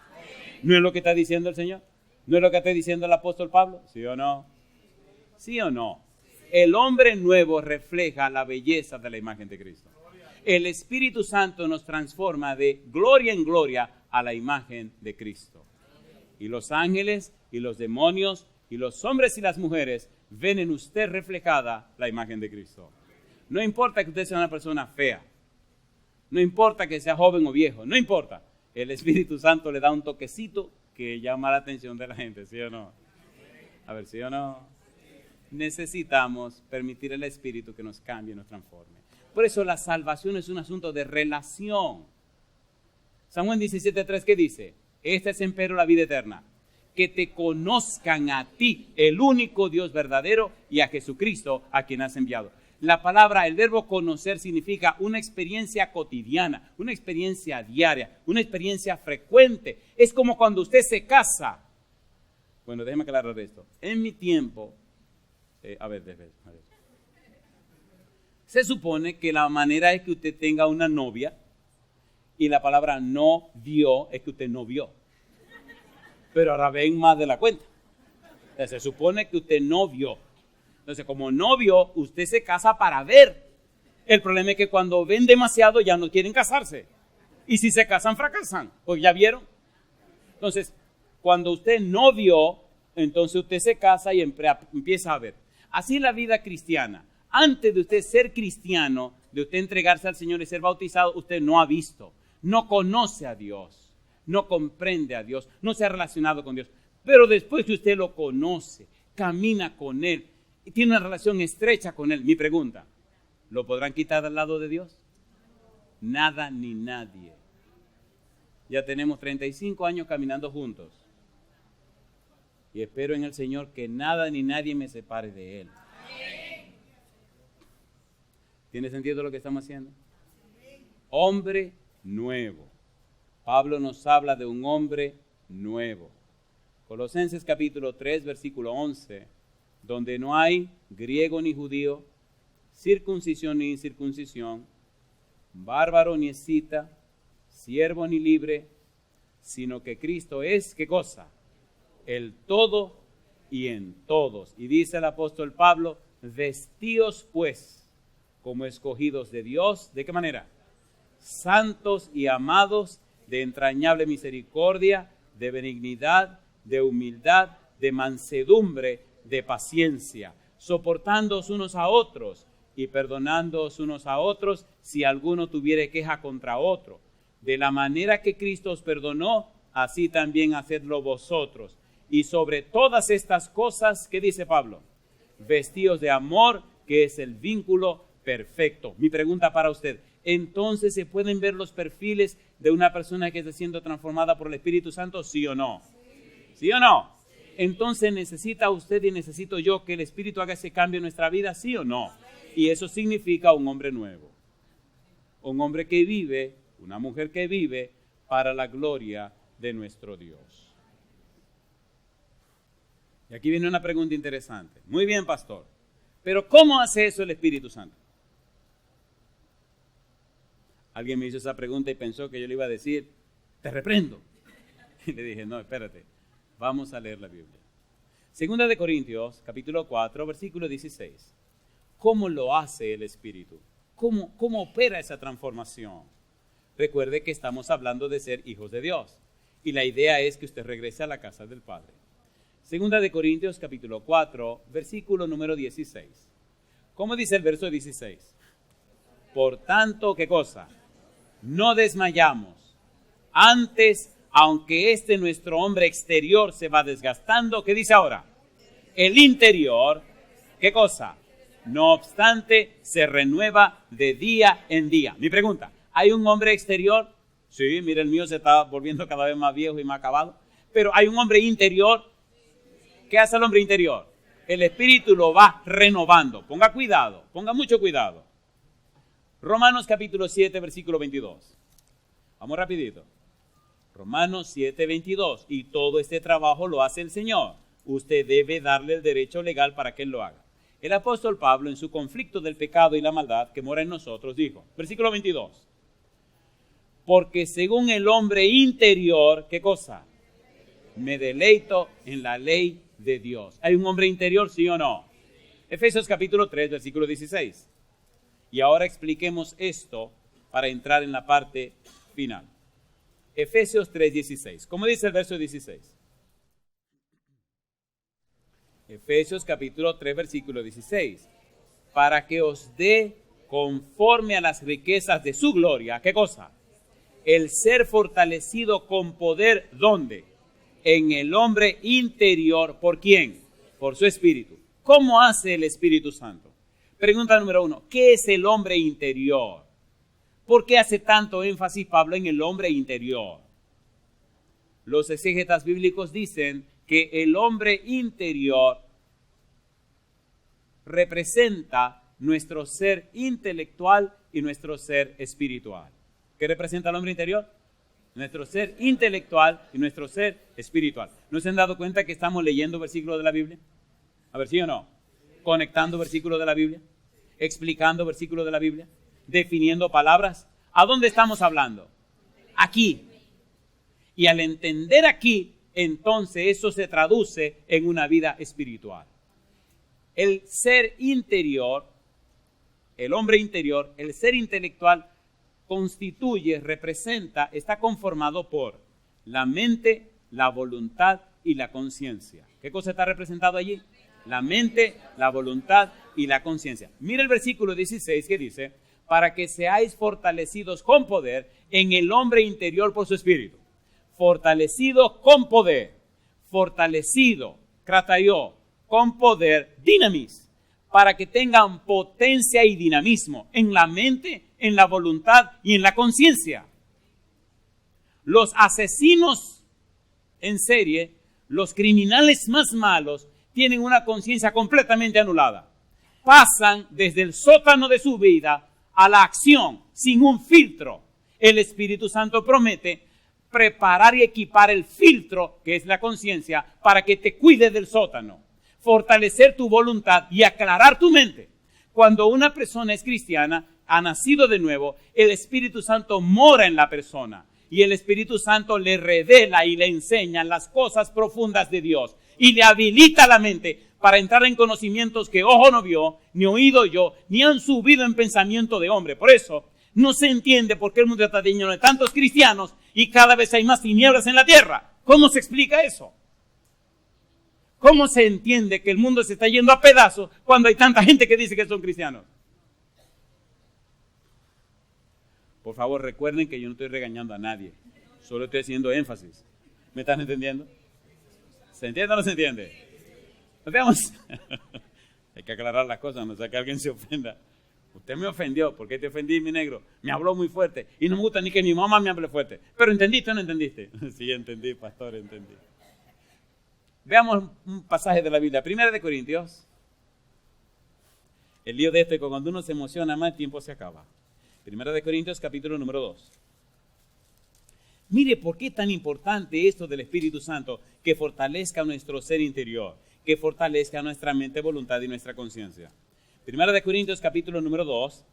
¿No es lo que está diciendo el Señor? ¿No es lo que está diciendo el apóstol Pablo? ¿Sí o no? ¿Sí o no? El hombre nuevo refleja la belleza de la imagen de Cristo. El Espíritu Santo nos transforma de gloria en gloria a la imagen de Cristo. Y los ángeles y los demonios y los hombres y las mujeres ven en usted reflejada la imagen de Cristo. No importa que usted sea una persona fea. No importa que sea joven o viejo. No importa. El Espíritu Santo le da un toquecito que llama la atención de la gente. ¿Sí o no? A ver, ¿sí o no? Necesitamos permitir al Espíritu que nos cambie, nos transforme. Por eso la salvación es un asunto de relación. San Juan 17:3, ¿qué dice? Esta es empero la vida eterna, que te conozcan a ti, el único Dios verdadero, y a Jesucristo, a quien has enviado. La palabra, el verbo conocer significa una experiencia cotidiana, una experiencia diaria, una experiencia frecuente. Es como cuando usted se casa. Bueno, déjeme aclarar esto. En mi tiempo, a ver. Se supone que la manera es que usted tenga una novia y la palabra no vio es que usted no vio. Pero ahora ven más de la cuenta. Entonces, se supone que usted no vio. Entonces, como no vio, usted se casa para ver. El problema es que cuando ven demasiado ya no quieren casarse. Y si se casan, fracasan. Pues ya vieron. Entonces, cuando usted no vio, entonces usted se casa y empieza a ver. Así es la vida cristiana. Antes de usted ser cristiano, de usted entregarse al Señor y ser bautizado, usted no ha visto, no conoce a Dios, no comprende a Dios, no se ha relacionado con Dios. Pero después que usted lo conoce, camina con Él y tiene una relación estrecha con Él. Mi pregunta, ¿lo podrán quitar del lado de Dios? Nada ni nadie. Ya tenemos 35 años caminando juntos. Y espero en el Señor que nada ni nadie me separe de Él. ¿Tiene sentido lo que estamos haciendo? Hombre nuevo. Pablo nos habla de un hombre nuevo. Colosenses capítulo 3, versículo 11, donde no hay griego ni judío, circuncisión ni incircuncisión, bárbaro ni escita, siervo ni libre, sino que Cristo es, ¿qué cosa? El todo y en todos. Y dice el apóstol Pablo, vestíos pues como escogidos de Dios. ¿De qué manera? Santos y amados, de entrañable misericordia, de benignidad, de humildad, de mansedumbre, de paciencia, soportándoos unos a otros y perdonándoos unos a otros si alguno tuviere queja contra otro. De la manera que Cristo os perdonó, así también hacedlo vosotros. Y sobre todas estas cosas, ¿qué dice Pablo? Vestíos de amor, que es el vínculo perfecto. Mi pregunta para usted, ¿entonces se pueden ver los perfiles de una persona que está siendo transformada por el Espíritu Santo? ¿Sí o no? ¿Sí o no? Entonces necesita usted y necesito yo que el Espíritu haga ese cambio en nuestra vida, ¿sí o no? Y eso significa un hombre nuevo. Un hombre que vive, una mujer que vive para la gloria de nuestro Dios. Y aquí viene una pregunta interesante. Muy bien, pastor. Pero ¿cómo hace eso el Espíritu Santo? Alguien me hizo esa pregunta y pensó que yo le iba a decir, te reprendo. Y le dije, no, espérate. Vamos a leer la Biblia. Segunda de Corintios, capítulo 4, versículo 16. ¿Cómo lo hace el Espíritu? ¿Cómo opera esa transformación? Recuerde que estamos hablando de ser hijos de Dios. Y la idea es que usted regrese a la casa del Padre. Segunda de Corintios, capítulo 4, versículo número 16. ¿Cómo dice el verso 16? Por tanto, ¿qué cosa? No desmayamos. Antes, aunque nuestro hombre exterior se va desgastando, ¿qué dice ahora? El interior, ¿qué cosa? No obstante, se renueva de día en día. Mi pregunta, ¿hay un hombre exterior? Sí, mire, el mío se está volviendo cada vez más viejo y más acabado. Pero hay un hombre interior. ¿Qué hace el hombre interior? El Espíritu lo va renovando. Ponga cuidado, ponga mucho cuidado. Romanos capítulo 7, versículo 22. Vamos rapidito. Romanos 7, 22. Y todo este trabajo lo hace el Señor. Usted debe darle el derecho legal para que Él lo haga. El apóstol Pablo, en su conflicto del pecado y la maldad que mora en nosotros, dijo, versículo 22. Porque según el hombre interior, ¿qué cosa? Me deleito en la ley de Dios. ¿Hay un hombre interior, sí o no? Efesios capítulo 3, versículo 16. Y ahora expliquemos esto para entrar en la parte final. Efesios 3, 16. ¿Cómo dice el verso 16? Efesios capítulo 3, versículo 16. Para que os dé conforme a las riquezas de su gloria, ¿qué cosa? El ser fortalecido con poder, ¿dónde? En el hombre interior. ¿Por quién? Por su Espíritu. ¿Cómo hace el Espíritu Santo? Pregunta número 1. ¿Qué es el hombre interior? ¿Por qué hace tanto énfasis Pablo en el hombre interior? Los exégetas bíblicos dicen que el hombre interior representa nuestro ser intelectual y nuestro ser espiritual. ¿Qué representa el hombre interior? Nuestro ser intelectual y nuestro ser espiritual. ¿No se han dado cuenta que estamos leyendo versículos de la Biblia? A ver, ¿sí o no? Conectando versículos de la Biblia, explicando versículos de la Biblia, definiendo palabras. ¿A dónde estamos hablando? Aquí. Y al entender aquí, entonces eso se traduce en una vida espiritual. El ser interior, el hombre interior, el ser intelectual constituye, representa, está conformado por la mente, la voluntad y la conciencia. ¿Qué cosa está representado allí? La mente, la voluntad y la conciencia. Mira el versículo 16 que dice, para que seáis fortalecidos con poder en el hombre interior por su espíritu. Fortalecido con poder, fortalecido, krataió, con poder, dinamis, para que tengan potencia y dinamismo en la mente, en la voluntad y en la conciencia. Los asesinos en serie, los criminales más malos, tienen una conciencia completamente anulada. Pasan desde el sótano de su vida a la acción sin un filtro. El Espíritu Santo promete preparar y equipar el filtro, que es la conciencia, para que te cuide del sótano, fortalecer tu voluntad y aclarar tu mente. Cuando una persona es cristiana, ha nacido de nuevo, el Espíritu Santo mora en la persona y el Espíritu Santo le revela y le enseña las cosas profundas de Dios y le habilita la mente para entrar en conocimientos que ojo no vio, ni oído oyó, ni han subido en pensamiento de hombre. Por eso no se entiende por qué el mundo está lleno de tantos cristianos y cada vez hay más tinieblas en la tierra. ¿Cómo se explica eso? ¿Cómo se entiende que el mundo se está yendo a pedazos cuando hay tanta gente que dice que son cristianos? Por favor, recuerden que yo no estoy regañando a nadie. Solo estoy haciendo énfasis. ¿Me están entendiendo? ¿Se entiende o no se entiende? Nos veamos. Hay que aclarar las cosas, no sea que alguien se ofenda. Usted me ofendió. ¿Por qué te ofendí, mi negro? Me habló muy fuerte. Y no me gusta ni que mi mamá me hable fuerte. ¿Pero entendiste o no entendiste? Sí, entendí, pastor, entendí. Veamos un pasaje de la Biblia. 1 de Corintios. El lío de esto es que cuando uno se emociona más, el tiempo se acaba. 1 de Corintios, capítulo número 2. Mire por qué es tan importante esto del Espíritu Santo, que fortalezca nuestro ser interior, que fortalezca nuestra mente, voluntad y nuestra conciencia. 1 de Corintios, capítulo número 2,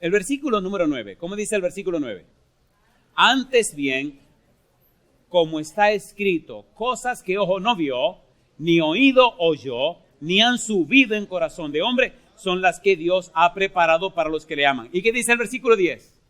el versículo número 9. ¿Cómo dice el versículo 9? Antes bien, como está escrito, cosas que ojo no vio, ni oído oyó, ni han subido en corazón de hombre, son las que Dios ha preparado para los que le aman. ¿Y qué dice el versículo 10?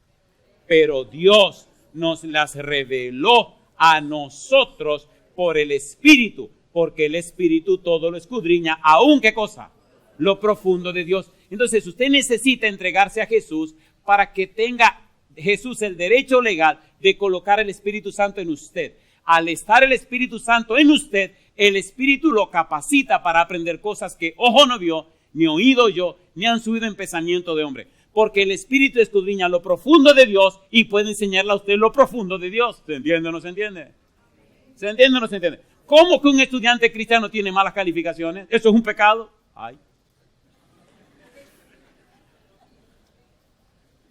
Pero Dios nos las reveló a nosotros por el Espíritu, porque el Espíritu todo lo escudriña, aún qué cosa, lo profundo de Dios. Entonces usted necesita entregarse a Jesús para que tenga Jesús el derecho legal de colocar el Espíritu Santo en usted. Al estar el Espíritu Santo en usted, el Espíritu lo capacita para aprender cosas que ojo no vio, ni oído oyó, ni han subido en pensamiento de hombre. Porque el Espíritu escudriña lo profundo de Dios y puede enseñarle a usted lo profundo de Dios. ¿Se entiende o no se entiende? ¿Se entiende o no se entiende? ¿Cómo que un estudiante cristiano tiene malas calificaciones? ¿Eso es un pecado? Ay.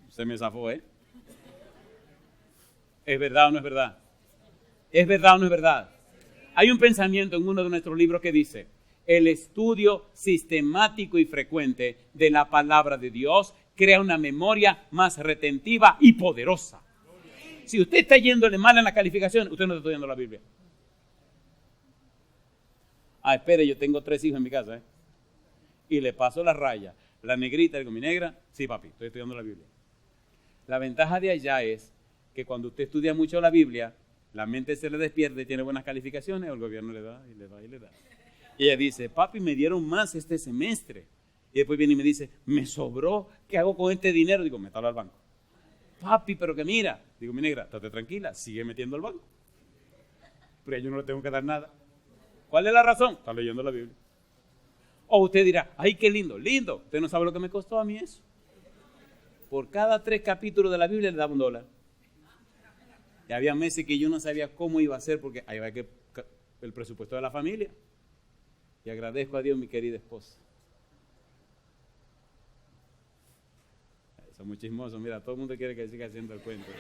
Se me zafó, ¿eh? ¿Es verdad o no es verdad? ¿Es verdad o no es verdad? Hay un pensamiento en uno de nuestros libros que dice: el estudio sistemático y frecuente de la palabra de Dios crea una memoria más retentiva y poderosa. Si usted está yéndole mal en la calificación, usted no está estudiando la Biblia. Espere, yo tengo 3 hijos en mi casa, y le paso la raya, la negrita, digo, mi negra, sí papi, estoy estudiando la Biblia. La ventaja de allá es que cuando usted estudia mucho la Biblia, la mente se le despierta y tiene buenas calificaciones, el gobierno le da y le da y le da. Y ella dice, papi, me dieron más este semestre. Y después viene y me dice, me sobró, ¿qué hago con este dinero? Digo, métalo al banco. Papi, pero que mira. Digo, mi negra, estate tranquila, sigue metiendo al banco. Pero yo no le tengo que dar nada. ¿Cuál es la razón? Está leyendo la Biblia. O usted dirá, ay, qué lindo, lindo. Usted no sabe lo que me costó a mí eso. Por cada 3 capítulos de la Biblia le daba $1. Y había meses que yo no sabía cómo iba a ser porque ahí va que el presupuesto de la familia. Y agradezco a Dios, mi querida esposa. Son muy chismosos. Mira, todo el mundo quiere que siga haciendo el cuento.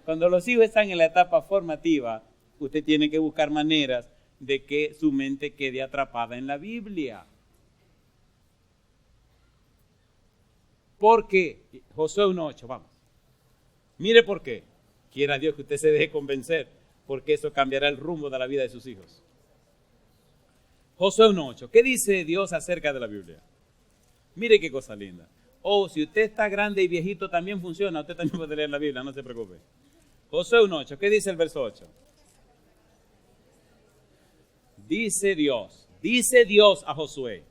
Cuando los hijos están en la etapa formativa, usted tiene que buscar maneras de que su mente quede atrapada en la Biblia. ¿Por qué? Josué 1:8, vamos. Mire por qué. Quiera Dios que usted se deje convencer, porque eso cambiará el rumbo de la vida de sus hijos. Josué 1:8. ¿Qué dice Dios acerca de la Biblia? Mire qué cosa linda. Si usted está grande y viejito también funciona, usted también puede leer la Biblia, no se preocupe. Josué 1:8. ¿Qué dice el verso 8? Dice Dios a Josué,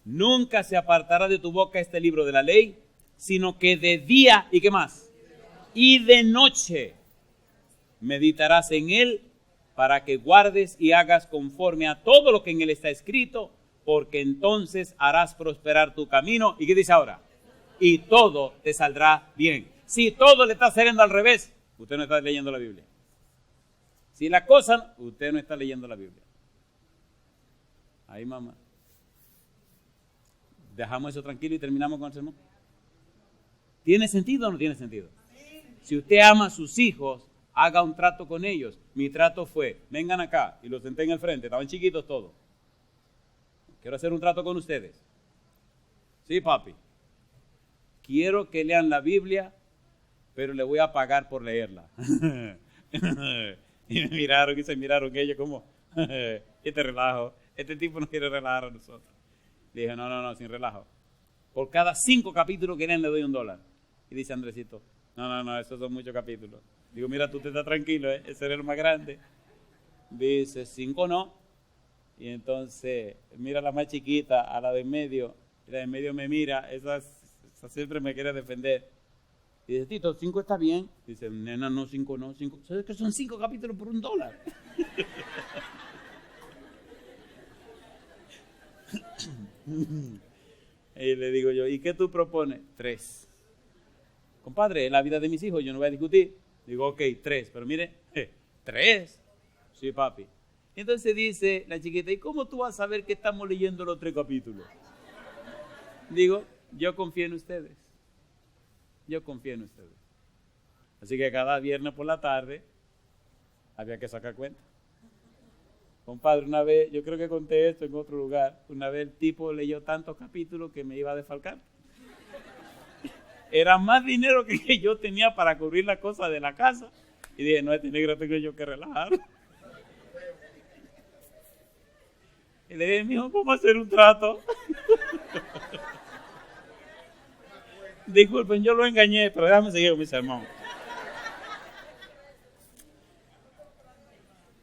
nunca se apartará de tu boca este libro de la ley, sino que de día, ¿y qué más? Y de noche meditarás en él para que guardes y hagas conforme a todo lo que en él está escrito, porque entonces harás prosperar tu camino. ¿Y qué dice ahora? Y todo te saldrá bien. Si todo le está saliendo al revés, usted no está leyendo la Biblia. Si la cosa, usted no está leyendo la Biblia. Ahí, mamá. Dejamos eso tranquilo y terminamos con el sermón. ¿Tiene sentido o no tiene sentido? Si usted ama a sus hijos, haga un trato con ellos. Mi trato fue, vengan acá, y los senté en el frente, estaban chiquitos todos. Quiero hacer un trato con ustedes. Sí, papi. Quiero que lean la Biblia, pero le voy a pagar por leerla. Y me miraron y se miraron ellos como, este relajo, este tipo no quiere relajar a nosotros. Le dije, no, sin relajo. Por cada 5 capítulos que lean le doy $1. Y dice Andresito, no, esos son muchos capítulos. Digo, mira, tú te estás tranquilo, ese era el más grande. Dice, 5 no. Y entonces, mira a la más chiquita, a la de en medio. Y la de en medio me mira, esa siempre me quiere defender. Y dice, Tito, 5 está bien. Dice, nena, no, 5 no, 5. ¿Sabes que son 5 capítulos por $1? Y le digo yo, ¿y qué tú propones? 3. Compadre, en la vida de mis hijos yo no voy a discutir. Digo, ok, 3, pero mire, 3. Sí, papi. Entonces dice la chiquita, ¿y cómo tú vas a saber que estamos leyendo los 3 capítulos? Digo, yo confío en ustedes. Yo confío en ustedes. Así que cada viernes por la tarde había que sacar cuenta. Compadre, una vez, yo creo que conté esto en otro lugar, una vez el tipo leyó tantos capítulos que me iba a desfalcar. Era más dinero que yo tenía para cubrir la cosa de la casa. Y dije, no, este negro tengo yo que relajar. Y le dije, mijo, vamos a hacer un trato. Disculpen, yo lo engañé, pero déjame seguir con mi sermón.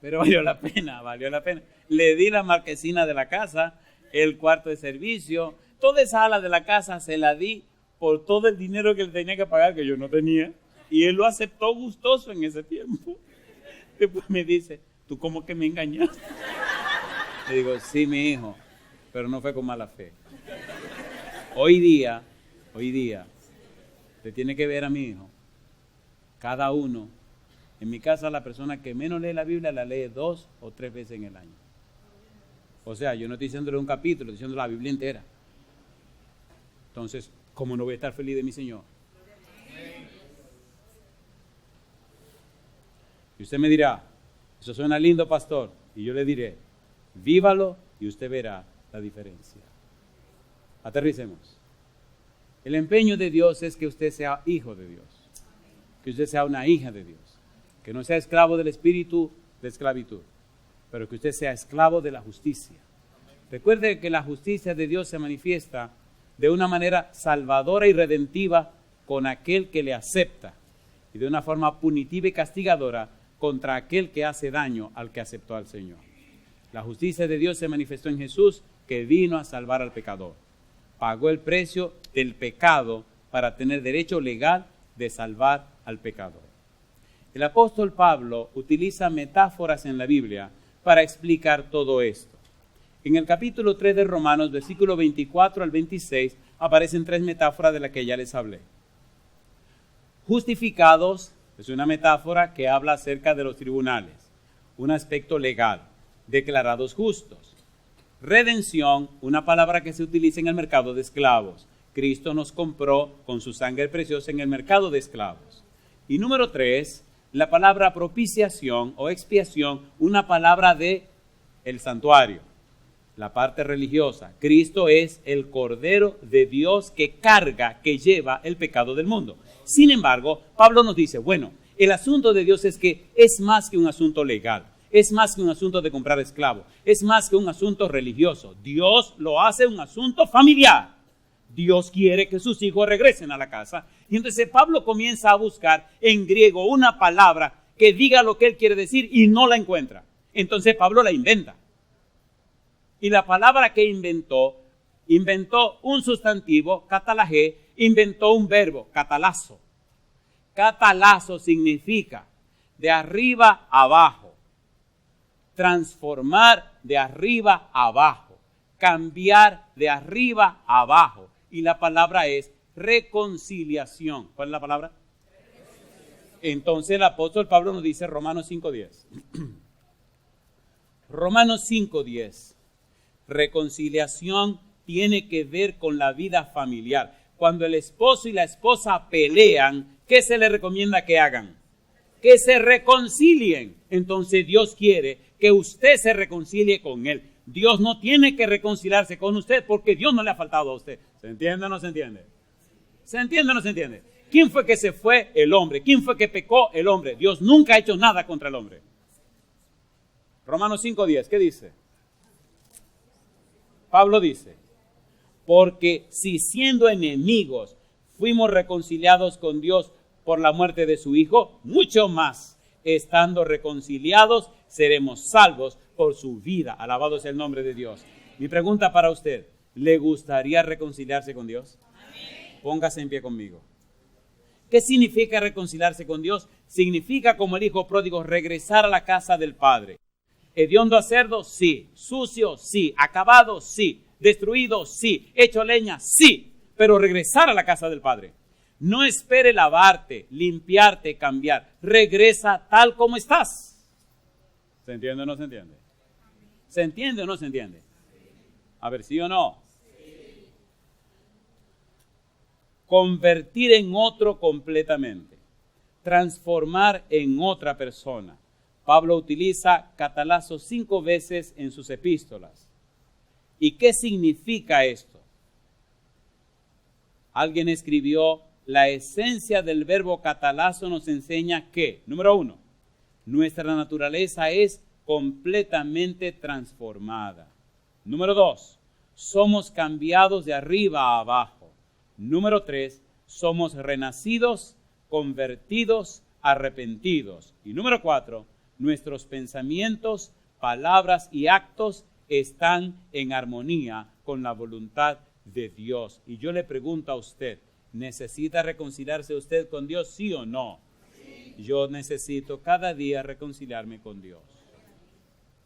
Pero valió la pena, valió la pena. Le di la marquesina de la casa, el cuarto de servicio, toda esa ala de la casa se la di por todo el dinero que le tenía que pagar, que yo no tenía. Y él lo aceptó gustoso en ese tiempo. Después me dice, ¿tú cómo que me engañaste? Le digo, sí, mi hijo, pero no fue con mala fe. Hoy día, te tiene que ver a mi hijo. Cada uno, en mi casa la persona que menos lee la Biblia la lee 2 o 3 veces en el año. O sea, yo no estoy diciéndole un capítulo, estoy diciendo la Biblia entera. Entonces, ¿cómo no voy a estar feliz de mi Señor? Y usted me dirá, eso suena lindo, pastor. Y yo le diré, vívalo y usted verá la diferencia. Aterricemos. El empeño de Dios es que usted sea hijo de Dios, que usted sea una hija de Dios, que no sea esclavo del espíritu de esclavitud, pero que usted sea esclavo de la justicia. Recuerde que la justicia de Dios se manifiesta de una manera salvadora y redentiva con aquel que le acepta y de una forma punitiva y castigadora contra aquel que hace daño al que aceptó al Señor. La justicia de Dios se manifestó en Jesús, que vino a salvar al pecador. Pagó el precio del pecado para tener derecho legal de salvar al pecador. El apóstol Pablo utiliza metáforas en la Biblia para explicar todo esto. En el capítulo 3 de Romanos, versículo 24 al 26, aparecen 3 metáforas de las que ya les hablé. Justificados es una metáfora que habla acerca de los tribunales, un aspecto legal. Declarados justos. Redención, una palabra que se utiliza en el mercado de esclavos. Cristo nos compró con su sangre preciosa en el mercado de esclavos. Y número 3, la palabra propiciación o expiación, una palabra de el santuario, la parte religiosa. Cristo es el Cordero de Dios que carga, que lleva el pecado del mundo. Sin embargo, Pablo nos dice, bueno, el asunto de Dios es que es más que un asunto legal. Es más que un asunto de comprar esclavos. Es más que un asunto religioso. Dios lo hace un asunto familiar. Dios quiere que sus hijos regresen a la casa. Y entonces Pablo comienza a buscar en griego una palabra que diga lo que él quiere decir y no la encuentra. Entonces Pablo la inventa. Y la palabra que inventó un sustantivo, catalagé, inventó un verbo, catalazo. Catalazo significa de arriba a abajo. Transformar de arriba a abajo, cambiar de arriba a abajo. Y la palabra es reconciliación. ¿Cuál es la palabra? Entonces el apóstol Pablo nos dice Romanos 5:10. Romanos 5:10. Reconciliación tiene que ver con la vida familiar. Cuando el esposo y la esposa pelean, ¿qué se le recomienda que hagan? Que se reconcilien. Entonces Dios quiere que usted se reconcilie con Él. Dios no tiene que reconciliarse con usted porque Dios no le ha faltado a usted. ¿Se entiende o no se entiende? ¿Se entiende o no se entiende? ¿Quién fue que se fue? El hombre. ¿Quién fue que pecó? El hombre. Dios nunca ha hecho nada contra el hombre. Romanos 5:10, ¿qué dice? Pablo dice, porque si siendo enemigos fuimos reconciliados con Dios por la muerte de su Hijo, mucho más, estando reconciliados, seremos salvos por su vida. Alabado sea el nombre de Dios. Mi pregunta para usted, ¿le gustaría reconciliarse con Dios? Amén. Póngase en pie conmigo. ¿Qué significa reconciliarse con Dios? Significa, como el hijo pródigo, regresar a la casa del Padre. ¿Hediondo a cerdo? Sí. ¿Sucio? Sí. ¿Acabado? Sí. ¿Destruido? Sí. ¿Hecho leña? Sí. Pero regresar a la casa del Padre. No espere lavarte, limpiarte, cambiar. Regresa tal como estás. ¿Se entiende o no se entiende? ¿Se entiende o no se entiende? A ver, ¿sí o no? Sí. Convertir en otro completamente. Transformar en otra persona. Pablo utiliza catalazo 5 veces en sus epístolas. ¿Y qué significa esto? Alguien escribió la esencia del verbo catalazo nos enseña que, número 1, nuestra naturaleza es completamente transformada. Número 2, somos cambiados de arriba a abajo. Número 3, somos renacidos, convertidos, arrepentidos. Y número 4, nuestros pensamientos, palabras y actos están en armonía con la voluntad de Dios. Y yo le pregunto a usted, ¿necesita reconciliarse usted con Dios, sí o no? Sí. Yo necesito cada día reconciliarme con Dios.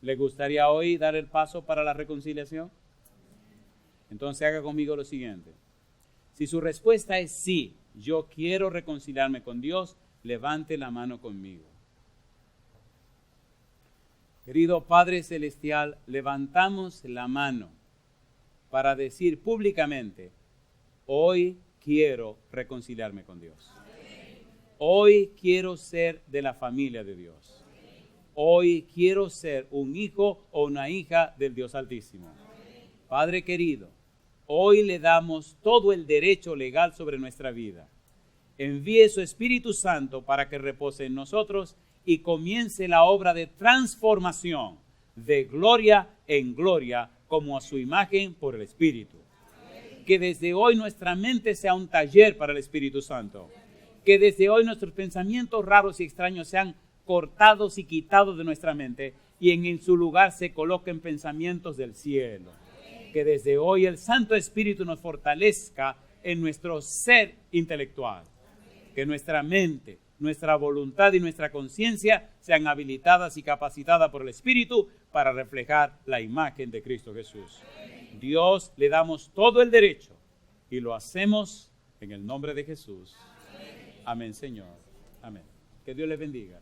¿Le gustaría hoy dar el paso para la reconciliación? Entonces haga conmigo lo siguiente. Si su respuesta es sí, yo quiero reconciliarme con Dios, levante la mano conmigo. Querido Padre Celestial, levantamos la mano para decir públicamente, hoy quiero reconciliarme con Dios. Hoy quiero ser de la familia de Dios. Hoy quiero ser un hijo o una hija del Dios Altísimo. Padre querido, hoy le damos todo el derecho legal sobre nuestra vida. Envíe su Espíritu Santo para que repose en nosotros y comience la obra de transformación de gloria en gloria como a su imagen por el Espíritu. Que desde hoy nuestra mente sea un taller para el Espíritu Santo. Que desde hoy nuestros pensamientos raros y extraños sean cortados y quitados de nuestra mente y en su lugar se coloquen pensamientos del cielo. Que desde hoy el Santo Espíritu nos fortalezca en nuestro ser intelectual. Que nuestra mente, nuestra voluntad y nuestra conciencia sean habilitadas y capacitadas por el Espíritu para reflejar la imagen de Cristo Jesús. Dios, le damos todo el derecho y lo hacemos en el nombre de Jesús. Amén, Señor. Amén. Que Dios les bendiga.